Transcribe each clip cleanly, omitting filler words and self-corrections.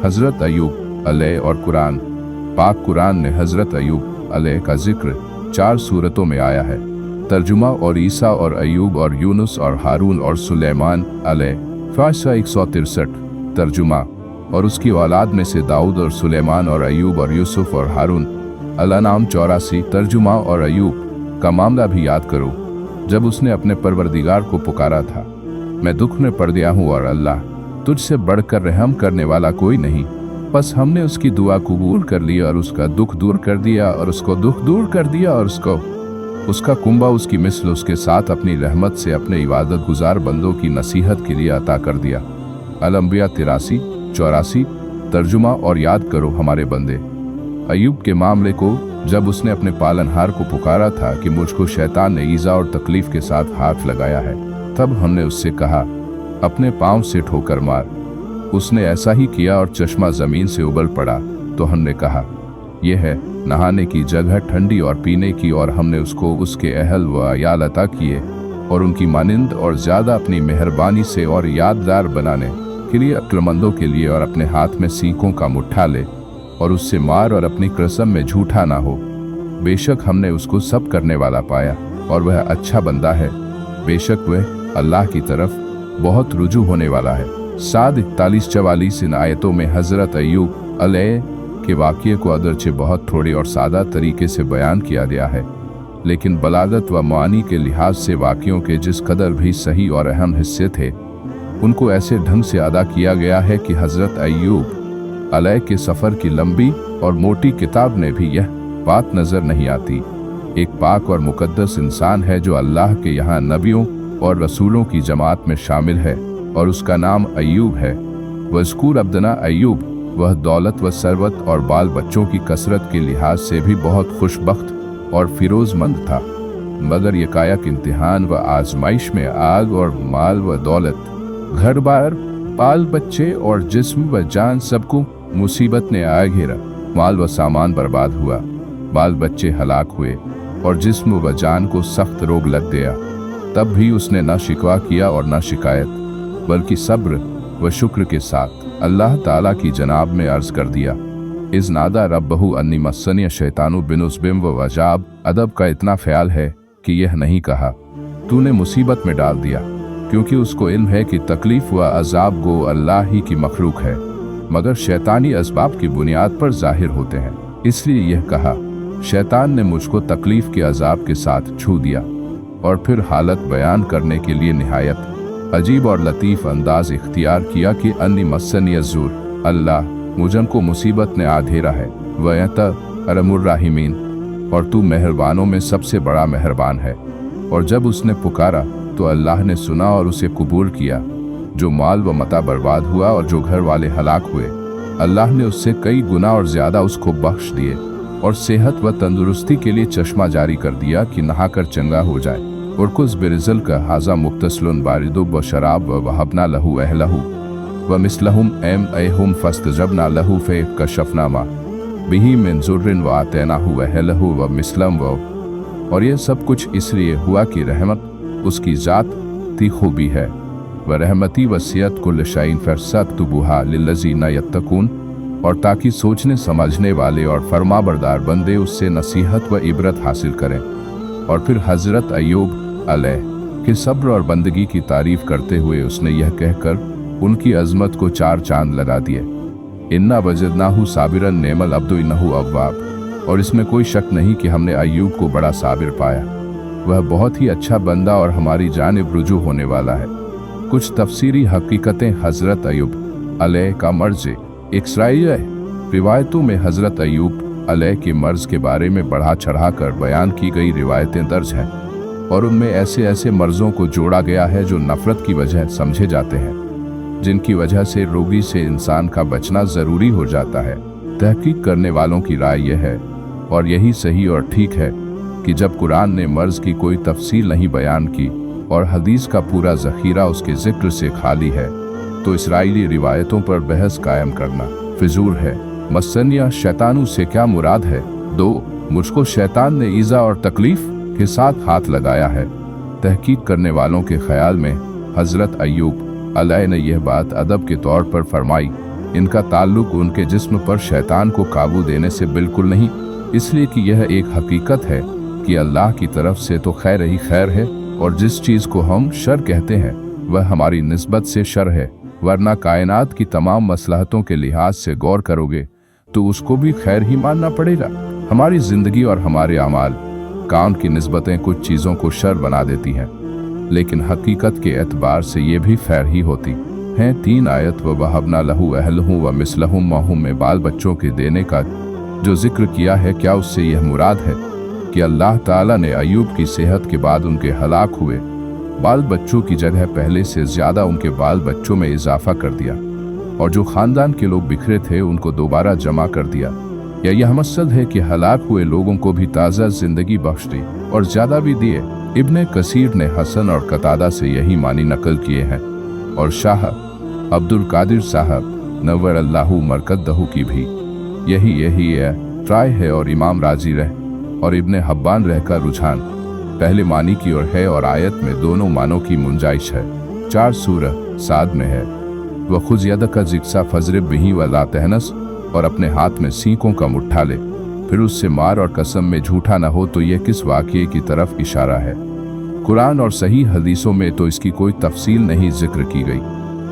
हज़रत अय्यूब अलैह और कुरान। पाक कुरान में हज़रत अय्यूब अलैह का जिक्र 4 सूरतों में आया है। तर्जुमा और ईसा और अय्यूब और यूनुस और हारून और सुलेमान अलैह फ़ाशा 163। तर्जुमा और उसकी औलाद में से दाऊद और सुलेमान और अय्यूब और यूसुफ और हारून अल-अनाम 84। तर्जुमा और अय्यूब का मामला भी याद करो जब उसने अपने परवरदिगार को पुकारा था, मैं दुख में पड़ गया हूँ और अल्लाह तुझसे बढ़कर रहम करने वाला कोई नहीं। बस हमने उसकी दुआ कबूल कर ली और उसका दुख दूर कर दिया और उसको दुख दूर कर दिया और उसका कुंबा उसकी मिस्ल उसके साथ अपनी रहमत से अपने इबादत गुजार बंदों की नसीहत के लिए अता कर दिया। अल-अंबिया 83-84। तर्जुमा और याद करो हमारे बंदे अय्यूब के मामले को जब उसने अपने पालनहार को पुकारा था कि मुझको शैतान ने ईज़ा और तकलीफ के साथ हाथ लगाया है, तब हमने उससे कहा अपने पांव से ठोकर मार। उसने ऐसा ही किया और चश्मा जमीन से उबल पड़ा। तो हमने कहा यह है नहाने की जगह ठंडी और पीने की, और हमने उसको उसके अहल व अयाल अता किए और उनकी मानिंद और ज़्यादा अपनी मेहरबानी से और यादगार बनाने के लिए अक्लमंदों के लिए, और अपने हाथ में सीखों का मुट्ठा ले और उससे मार और अपनी कसम में झूठा ना हो। बेशक हमने उसको सब करने वाला पाया और वह अच्छा बंदा है, बेशक वह अल्लाह की तरफ बहुत रुजू होने वाला है। 41-44 इन आयतों में हज़रत अय्यूब अलैह के वाक़ये को अगरचे बहुत थोड़े और सादा तरीके से बयान किया गया है, लेकिन बलागत व मानी के लिहाज से वाक़यों के जिस कदर भी सही और अहम हिस्से थे, उनको ऐसे ढंग से अदा किया गया है कि हज़रत अय्यूब अलैह के सफ़र की लंबी और मोटी किताब में भी यह बात नज़र नहीं आती। एक पाक और मुकद्दस इंसान है जो अल्लाह के यहाँ नबियों और रसूलों की जमात में शामिल है, और उसका नाम अय्यूब है। वज़कुर अब्दना अय्यूब, वह दौलत व सरवत और बाल बच्चों की कसरत के लिहाज से भी बहुत खुशबख्त और फिरोजमंद था, मगर यकायक इम्तिहान व आजमाइश में आग और माल व दौलत, घर बार, बाल बच्चे और जिस्म व जान सबको मुसीबत ने आ घेरा। माल व सामान बर्बाद हुआ, बाल बच्चे हलाक हुए और जिस्म व जान को सख्त रोग लग गया। तब भी उसने न शिकवा किया और न शिकायत, बल्कि सब्र व शुक्र के साथ अल्लाह ताला की जनाब में अर्ज कर दिया, इज़ नादा रब्बहू अन्नी मस्सनी शैतानु बिनुस्बिम व वजाब। अदब का इतना ख्याल है कि यह नहीं कहा तूने मुसीबत में डाल दिया, क्योंकि उसको इल्म है कि तकलीफ व अजाब गो अल्लाह ही की मखलूक है, मगर शैतानी असबाब की बुनियाद पर जाहिर होते हैं। इसलिए यह कहा शैतान ने मुझको तकलीफ के अजाब के साथ छू दिया, और फिर हालत बयान करने के लिए निहायत अजीब और लतीफ़ अंदाज इख्तियार किया कि अन्नी मस्सनी अज़्ज़ुर, अल्लाह मुझन को मुसीबत ने आधेरा है, वयत अरमुर्राहिमीन, और तू मेहरबानों में सबसे बड़ा मेहरबान है। और जब उसने पुकारा तो अल्लाह ने सुना और उसे कबूल किया। जो माल व मता बर्बाद हुआ और जो घर वाले हलाक हुए, अल्लाह ने उससे कई गुना और ज़्यादा उसको बख्श दिए, और सेहत व तंदुरुस्ती के लिए चश्मा जारी कर दिया कि नहाकर चंगा हो जाए। और कुछ बिरजल का हाजा मुक्तसलुन बारिदुब व शराब व वहबना लहू अहलहू व मिसलहुम एम एहुम फस्तजबना लहू फे कशफनामा बिही मिन जुर्रिन व आतैनाहू अहलहू व मिसलम व। और यह सब कुछ इसलिए हुआ कि रहमत उसकी ज़ात ती खूबी है, व रहमती वसीयत कुल शैइन फरसतुबुहा लिल्लज़ीना यत्तकून, और ताकि सोचने समझने वाले और फरमाबरदार बंदे उससे नसीहत व इबरत हासिल करें। और फिर हज़रत अय्यूब अलैह के सब्र और बंदगी की तारीफ करते हुए उसने यह कहकर उनकी अजमत को 4 चांद लगा दिए, इन्ना वजदनाहू साबिरन नेमल अब्दु इन्नहू अव्वाब। और इसमें कोई शक नहीं कि हमने अय्यूब को बड़ा साबिर पाया, वह बहुत ही अच्छा बंदा और हमारी जानिब रुजू होने वाला है। कुछ तफसीरी हकीकतें हज़रत अय्यूब अलैह का मर्ज इस्राइल रिवायतों में हज़रत अय्यूब अलैह के मर्ज के बारे में बढ़ा चढ़ा कर बयान की गई रिवायतें दर्ज हैं, और उनमें ऐसे ऐसे मर्ज़ों को जोड़ा गया है जो नफ़रत की वजह समझे जाते हैं, जिनकी वजह से रोगी से इंसान का बचना ज़रूरी हो जाता है। तहकीक करने वालों की राय यह है, और यही सही और ठीक है, कि जब कुरान ने मर्ज़ की कोई तफसील नहीं बयान की और हदीस का पूरा ज़ख़ीरा उसके ज़िक्र से खाली है, तो इसराइली रिवायतों पर बहस कायम करना फिजूल है। मस्सनिया शैतानू से क्या मुराद है? 2 मुझको शैतान ने ईज़ा और तकलीफ के साथ हाथ लगाया है। तहकीक करने वालों के ख्याल में हज़रत अय्यूब अलैह ने यह बात अदब के तौर पर फरमाई इनका ताल्लुक उनके जिस्म पर शैतान को काबू देने से बिल्कुल नहीं, इसलिए कि यह एक हकीकत है कि अल्लाह की तरफ से तो खैर ही खैर है, और जिस चीज़ को हम शर कहते हैं वह हमारी निस्बत से शर है। वरना कायनात की तमाम मसलहतों के लिहाज से गौर करोगे तो उसको भी खैर ही मानना पड़ेगा। हमारी जिंदगी और हमारे अमाल काम की निस्बतें कुछ चीज़ों को शर बना देती हैं, लेकिन हकीकत के एतबार से ये भी खैर ही होती हैं। 3 आयत व वहबना लहू अहलहू व मिसलहुम माहुम में बाल बच्चों के देने का जो जिक्र किया है, क्या उससे यह मुराद है कि अल्लाह ताला ने अय्यूब की सेहत के बाद उनके हलाक हुए बाल बच्चों की जगह पहले से ज्यादा उनके बाल बच्चों में इजाफा कर दिया, और जो खानदान के लोग बिखरे थे उनको दोबारा जमा कर दिया, या यह मकसद है कि हलाक हुए लोगों को भी ताज़ा जिंदगी बख्श दी और ज्यादा भी दिए? इब्ने कसीर ने हसन और कतादा से यही मानी नकल किए हैं, और शाह अब्दुल कादिर साहब नव्वर अल्लाहु मरकदहू की भी यही है ट्राय है, और इमाम राजी रह और इब्ने हब्बान रह का रुझान पहले मानी की ओर है, और आयत में दोनों मानों की मुंजाइश है। 4 सूरह साद में है वह खुद यद का जिक्सा फजर बिही व ला तहनस, और अपने हाथ में सीकों का मुट्ठा ले फिर उससे मार, और कसम में झूठा न हो, तो यह किस वाक़ये की तरफ इशारा है? कुरान और सही हदीसों में तो इसकी कोई तफसील नहीं जिक्र की गई।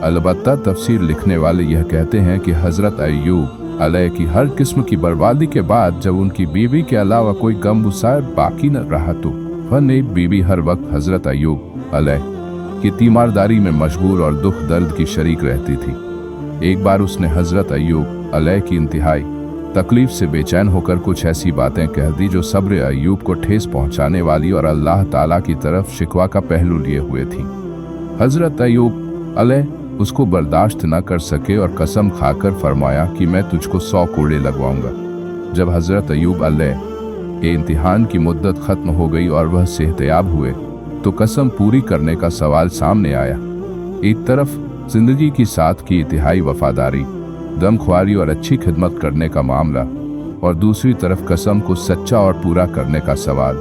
अलबत्ता तफसीर लिखने वाले यह कहते हैं कि हज़रत अय्यूब अलैह की हर किस्म की बर्बादी के बाद जब उनकी बीवी के अलावा कोई गम गुसार बाकी न रहा तो वह नेक बीवी हर वक्त हज़रत अय्यूब अलैह की तीमारदारी में मशगूल और दुख दर्द की शरीक रहती थी। एक बार उसने हज़रत अय्यूब अलैह की इंतहाई तकलीफ से बेचैन होकर कुछ ऐसी बातें कह दी जो सब्र अय्यूब को ठेस पहुंचाने वाली और अल्लाह ताला की तरफ शिकवा का पहलू लिए हुए थी। हज़रत अय्यूब अलैह उसको बर्दाश्त न कर सके और कसम खाकर फरमाया कि मैं तुझको 100 कोड़े लगवाऊंगा। जब हज़रत अय्यूब अलैह के इम्तिहान की मुद्दत ख़त्म हो गई और वह सेहतयाब हुए तो कसम पूरी करने का सवाल सामने आया। एक तरफ जिंदगी की साथ की इंतहाई वफादारी, दमख्वारी और अच्छी खिदमत करने का मामला, और दूसरी तरफ कसम को सच्चा और पूरा करने का सवाल।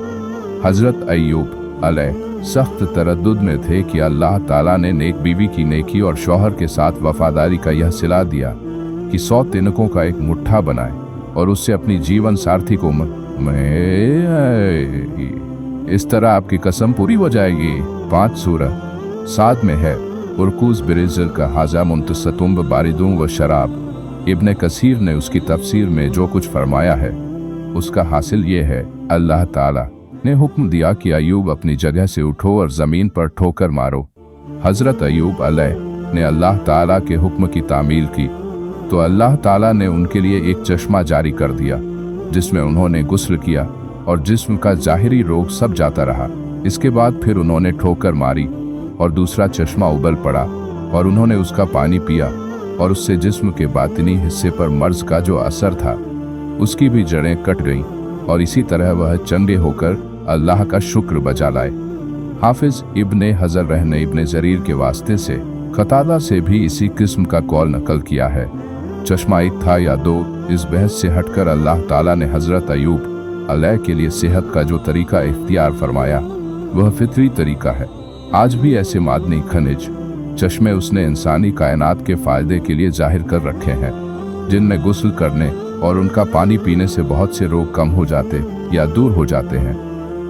हज़रत अय्यूब अलैह सख्त तरद्दुद में थे कि अल्लाह ताला ने नेक बीवी की नेकी और शौहर के साथ वफादारी का यह सिला दिया कि 100 तिनकों का एक मुट्ठा बनाए और उससे अपनी जीवन सारथी को इस तरह आपकी कसम पूरी हो जाएगी। 5 सूरह साद में है उरकूज बिरिज़ल का हाजा मुंतसतुम बारिदूं व शराब। इब्ने कसीर ने उसकी तफसीर में जो कुछ फरमाया है उसका हासिल ये है, अल्लाह ताला ने हुक्म दिया कि अय्यूब अपनी जगह से उठो और जमीन पर ठोकर मारो। हज़रत अय्यूब अलैह ने अल्लाह ताला के हुक्म की तामील की तो अल्लाह ताला ने उनके लिए एक चश्मा जारी कर दिया जिसमें उन्होंने गुस्ल किया और जिस्म का जाहिरी रोग सब जाता रहा। इसके बाद फिर उन्होंने ठोकर मारी और दूसरा चश्मा उबल पड़ा और उन्होंने उसका पानी पिया और उससे जिस्म के बातिनी हिस्से पर मर्ज का जो असर था उसकी भी जड़ें कट गईं और इसी तरह वह चंगे होकर अल्लाह का शुक्र बजा लाए। हाफिज इब्ने हजर ने इब्ने जरीर के वास्ते से कतादा से भी इसी किस्म का कौल नकल किया है। चश्मा एक था या 2, इस बहस से हटकर अल्लाह ताला ने हज़रत अय्यूब अलैह के लिए सेहत का जो तरीका इख्तियार फरमाया वह फितरी तरीका है। आज भी ऐसे मादनी खनिज चश्मे उसने इंसानी कायनात के फ़ायदे के लिए जाहिर कर रखे हैं जिनमें गुस्ल करने और उनका पानी पीने से बहुत से रोग कम हो जाते या दूर हो जाते हैं।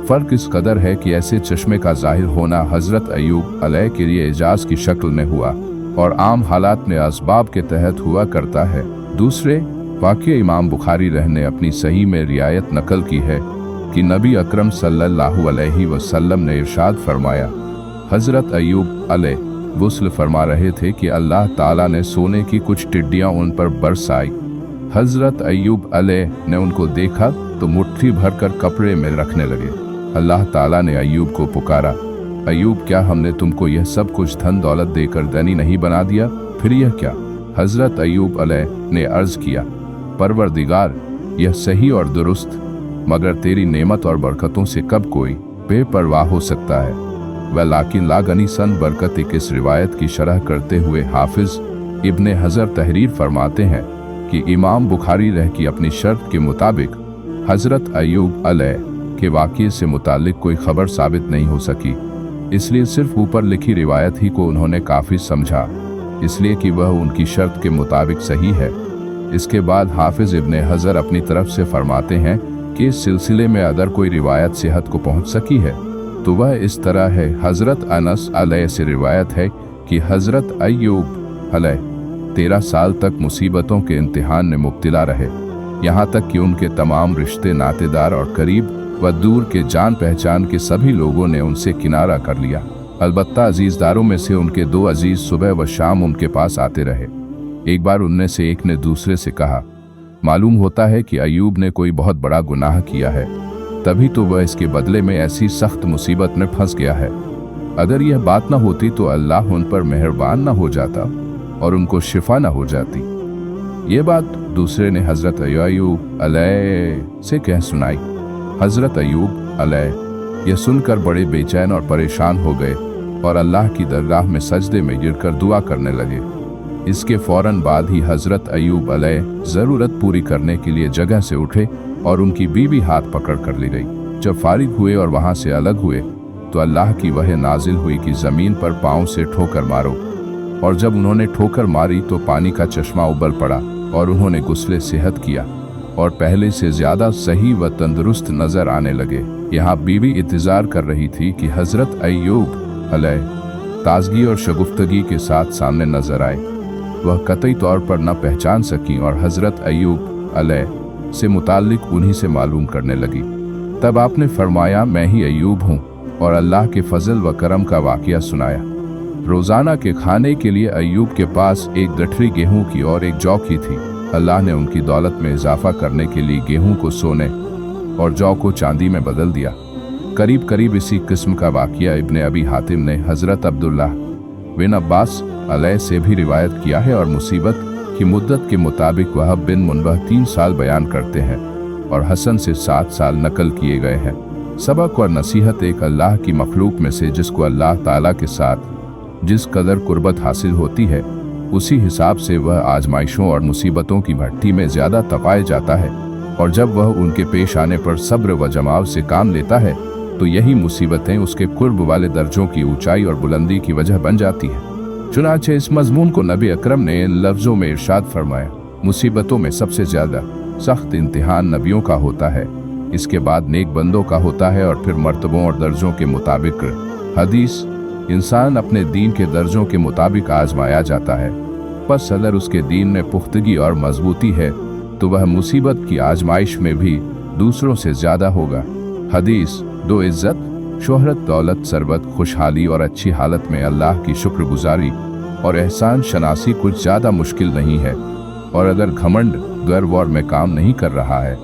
फ़र्क इस कदर है कि ऐसे चश्मे का जाहिर होना हज़रत अय्यूब अलैह के लिए एजाज़ की शक्ल में हुआ और आम हालात में असबाब के तहत हुआ करता है। दूसरे वाक़े इमाम बुखारी ने अपनी सही में रियायत नकल की है कि नबी अकरम सल्लल्लाहु अलैहि वसल्लम ने इरशाद फरमाया, हज़रत अय्यूब अलैह गुस्ल फरमा रहे थे कि अल्लाह ताला ने सोने की कुछ टिड्डियाँ उन पर बरस आई। हज़रत अय्यूब अलैह ने उनको देखा तो मुट्ठी भरकर कपड़े में रखने लगे। अल्लाह ताला ने अय्यूब को पुकारा, अय्यूब क्या हमने तुमको यह सब कुछ धन दौलत देकर धनी नहीं बना दिया? फिर यह क्या? हज़रत अय्यूब अलैह ने अर्ज़ किया, परवरदिगार यह सही और दुरुस्त, मगर तेरी नेमत और बरकतों से कब कोई बेपरवाह हो सकता है? वह लाकिन लागनी सन बरकत एक इस रिवायत की शरह करते हुए हाफिज इब्ने हजर तहरीर फरमाते हैं कि इमाम बुखारी की अपनी शर्त के मुताबिक हज़रत अय्यूब अलैह के वाक़ये से मुतालिक कोई खबर साबित नहीं हो सकी, इसलिए सिर्फ ऊपर लिखी रिवायत ही को उन्होंने काफ़ी समझा। इसलिए कि वह उनकी शर्त के मुताबिक सही है। इसके बाद हाफिज इब्ने हजर अपनी तरफ से फरमाते हैं कि इस सिलसिले में अगर कोई रिवायत सेहत को पहुंच सकी है तो वह इस तरह है। हजरत अनस अलैह से रिवायत है कि हजरत अय्यूब अलैह 13 साल तक मुसीबतों के इम्तिहान में मुब्तला रहे, यहाँ तक कि उनके तमाम रिश्ते नातेदार और करीब व दूर के जान पहचान के सभी लोगों ने उनसे किनारा कर लिया। अलबत्ता अजीजदारों में से उनके 2 अजीज सुबह व शाम उनके पास आते रहे। एक बार उनमें से एक ने दूसरे से कहा, मालूम होता है कि अय्यूब ने कोई बहुत बड़ा गुनाह किया है, तभी तो वह इसके बदले में ऐसी सख्त मुसीबत में फंस गया है। अगर यह बात न होती तो अल्लाह उन पर मेहरबान न हो जाता और उनको शिफा न हो जाती। ये बात दूसरे ने हजरत अय्यूब अलैह से कह सुनाई। हजरत अय्यूब अलैह यह सुनकर बड़े बेचैन और परेशान हो गए और अल्लाह की दरगाह में सजदे में गिरकर दुआ करने लगे। इसके फौरन बाद ही हजरत अय्यूब अलैह ज़रूरत पूरी करने के लिए जगह से उठे और उनकी बीवी हाथ पकड़ कर ले गई। जब फारिग हुए और वहां से अलग हुए तो अल्लाह की वह नाजिल हुई कि ज़मीन पर पाँव से ठोकर मारो, और जब उन्होंने ठोकर मारी तो पानी का चश्मा उबल पड़ा और उन्होंने गुस्ले सेहत किया और पहले से ज़्यादा सही व तंदुरुस्त नज़र आने लगे। यहाँ बीवी इंतज़ार कर रही थी कि हजरत अय्यूब अलैह ताजगी और शगुफ्तगी के साथ सामने नजर आए। वह कतई तौर पर न पहचान सकी और हजरत अय्यूब अलैह से मुताल्लिक उन्हीं से मालूम करने लगी। तब आपने फरमाया, मैं ही अय्यूब हूँ, और अल्लाह के फजल व करम का वाक़या सुनाया। रोज़ाना के खाने के लिए अय्यूब के पास एक गठरी गेहूं की और एक जौ की थी। अल्लाह ने उनकी दौलत में इजाफा करने के लिए गेहूं को सोने और जौ को चांदी में बदल दिया। करीब करीब इसी किस्म का वाक़या इब्ने अबी हातिम ने हजरत अब्दुल्लाह बिन अब्बास अलैह से भी रिवायत किया है, और मुसीबत की मुद्दत के मुताबिक वहब बिन मुनबह 3 साल बयान करते हैं और हसन से 7 साल नकल किए गए हैं। सबक और नसीहत एक अल्लाह की मखलूक में से जिसको अल्लाह ताला के साथ जिस कदर कुर्बत हासिल होती है उसी हिसाब से वह आजमाइशों और मुसीबतों की भट्टी में ज़्यादा तपाए जाता है, और जब वह उनके पेश आने पर सब्र व जमाव से काम लेता है तो यही मुसीबतें उसके कुर्ब वाले दर्जों की ऊंचाई और बुलंदी की वजह बन जाती है। चुनांचे इस मजमून को नबी अकरम ने इन लफ्ज़ों में इरशाद फरमाया, मुसीबतों में सबसे ज़्यादा सख्त इम्तिहान नबियों का होता है, इसके बाद नेक बंदों का होता है, और फिर मर्तबों और दर्जों के मुताबिक। हदीस, इंसान अपने दीन के दर्जों के मुताबिक आजमाया जाता है, बस अगर उसके दीन में पुख्तगी और मजबूती है तो वह मुसीबत की आजमाइश में भी दूसरों से ज़्यादा होगा। हदीस, 2 इज्जत, शोहरत, दौलत, सरबत, खुशहाली और अच्छी हालत में अल्लाह की शुक्रगुजारी और एहसान शनासी कुछ ज़्यादा मुश्किल नहीं है, और अगर घमंड गर्व और में काम नहीं कर रहा है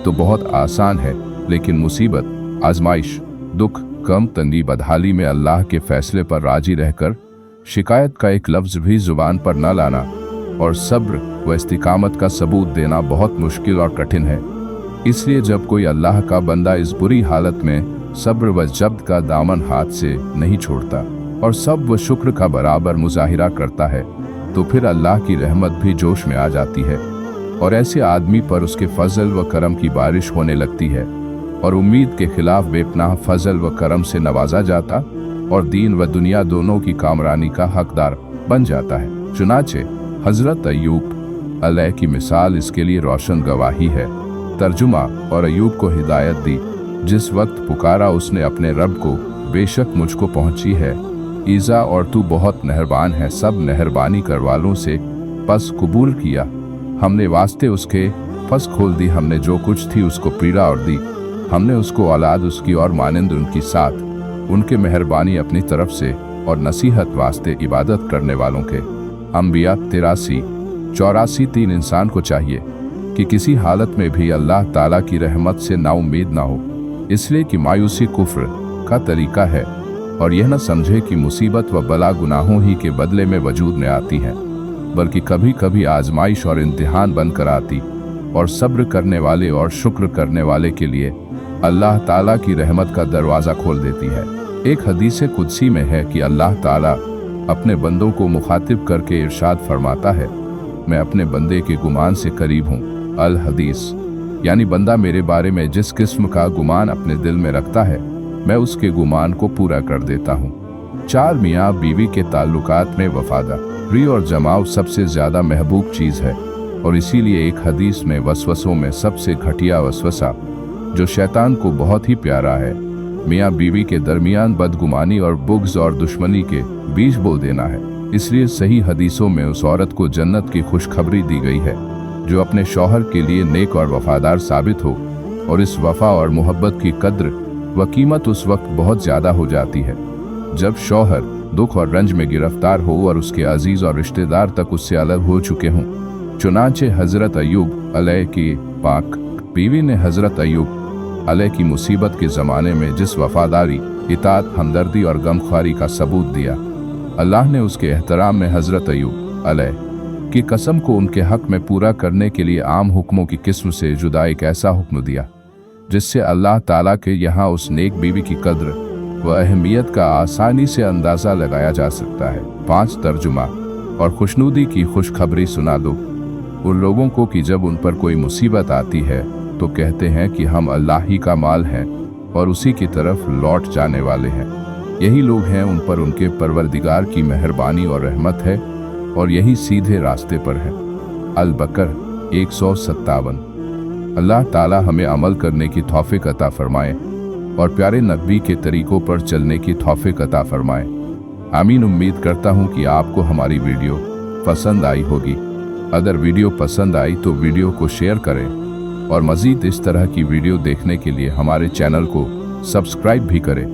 तो बहुत आसान है। लेकिन मुसीबत, आजमाइश, दुख, कम तंगी, बदहाली में अल्लाह के फैसले पर राजी रहकर शिकायत का एक लफ्ज़ भी ज़ुबान पर न लाना और सब्र व इस्तिकामत का सबूत देना बहुत मुश्किल और कठिन है। इसलिए जब कोई अल्लाह का बंदा इस बुरी हालत में सब्र व जब्त का दामन हाथ से नहीं छोड़ता और सब व शुक्र का बराबर मुजाहिरा करता है तो फिर अल्लाह की रहमत भी जोश में आ जाती है, और ऐसे आदमी पर उसके फजल व करम की बारिश होने लगती है, और उम्मीद के खिलाफ बेपनाह फजल व करम से नवाजा जाता और दीन व दुनिया दोनों की कामरानी का हकदार बन जाता है। चुनाचे हजरत अय्यूब अलैह की मिसाल इसके लिए रोशन गवाही है। तर्जुमा, और अय्यूब को हिदायत दी, जिस वक्त पुकारा उसने अपने रब को, बेशक मुझको पहुंची है ईज़ा और तू बहुत मेहरबान है सब मेहरबानी करवालों से, पस कबूल किया हमने वास्ते उसके, फस खोल दी हमने जो कुछ थी उसको पीड़ा और दी, हमने उसको औलाद उसकी और मानंद उनकी साथ, उनके मेहरबानी अपनी तरफ से और नसीहत वास्ते इबादत करने वालों के। अंबिया 83-84। 3 इंसान को चाहिए कि किसी हालत में भी अल्लाह ताला की रहमत से नाउम्मीद ना हो, इसलिए कि मायूसी कुफ्र का तरीका है, और यह न समझे कि मुसीबत व बला गुनाहों ही के बदले में वजूद में आती है, बल्कि कभी कभी आजमाइश और इम्तिहान बनकर आती, और सब्र करने वाले और शुक्र करने वाले के लिए अल्लाह ताला की रहमत का दरवाज़ा खोल देती है। एक हदीस कुदसी में है कि अल्लाह ताला अपने बंदों को मुखातिब करके इरशाद फरमाता है, मैं अपने बंदे के गुमान से करीब हूँ। अल हदीस, यानी बंदा मेरे बारे में जिस किस्म का गुमान अपने दिल में रखता है मैं उसके गुमान को पूरा कर देता हूँ। 4 मियाँ बीवी के ताल्लुकात में वफादार। री और जमाव सबसे ज्यादा महबूब चीज है, और इसीलिए एक हदीस में वसवसों में सबसे घटिया वसवसा जो शैतान को बहुत ही प्यारा है, मियाँ बीवी के दरमियान बदगुमानी और बुग़्ज़ और दुश्मनी के बीज बो देना है। इसलिए सही हदीसों में उस औरत को जन्नत की खुशखबरी दी गई है जो अपने शौहर के लिए नेक और वफादार साबित हो, और इस वफा और मोहब्बत की कद्र व कीमत उस वक्त बहुत ज़्यादा हो जाती है जब शौहर दुख और रंज में गिरफ्तार हो और उसके अजीज़ और रिश्तेदार तक उससे अलग हो चुके हों। चुनांचे हज़रत अय्यूब अलैह की पाक बीवी ने हज़रत अय्यूब अलैह की मुसीबत के ज़माने में जिस वफादारी, इताअत, हमदर्दी और गमख्वारी का सबूत दिया, अल्लाह ने उसके एहतराम में हज़रत अय्यूब अलैह की कसम को उनके हक़ में पूरा करने के लिए आम हुक्मों की किस्म से जुदा एक ऐसा हुक्म दिया जिससे अल्लाह ताला के यहाँ उस नेक बीवी की कद्र व अहमियत का आसानी से अंदाज़ा लगाया जा सकता है। 5 तर्जुमा और खुशनुदी की खुशखबरी सुना दो उन लोगों को कि जब उन पर कोई मुसीबत आती है तो कहते हैं कि हम अल्लाह ही का माल हैं और उसी की तरफ लौट जाने वाले हैं। यही लोग हैं उन पर उनके परवरदिगार की मेहरबानी और रहमत है और यही सीधे रास्ते पर है। अल-बकर 157। अल्लाह ताला हमें अमल करने की तौफीक अता फरमाए और प्यारे नबी के तरीकों पर चलने की तौफीक अता फरमाए। आमीन। उम्मीद करता हूँ कि आपको हमारी वीडियो पसंद आई होगी। अगर वीडियो पसंद आई तो वीडियो को शेयर करें और मज़ीद इस तरह की वीडियो देखने के लिए हमारे चैनल को सब्सक्राइब भी करें।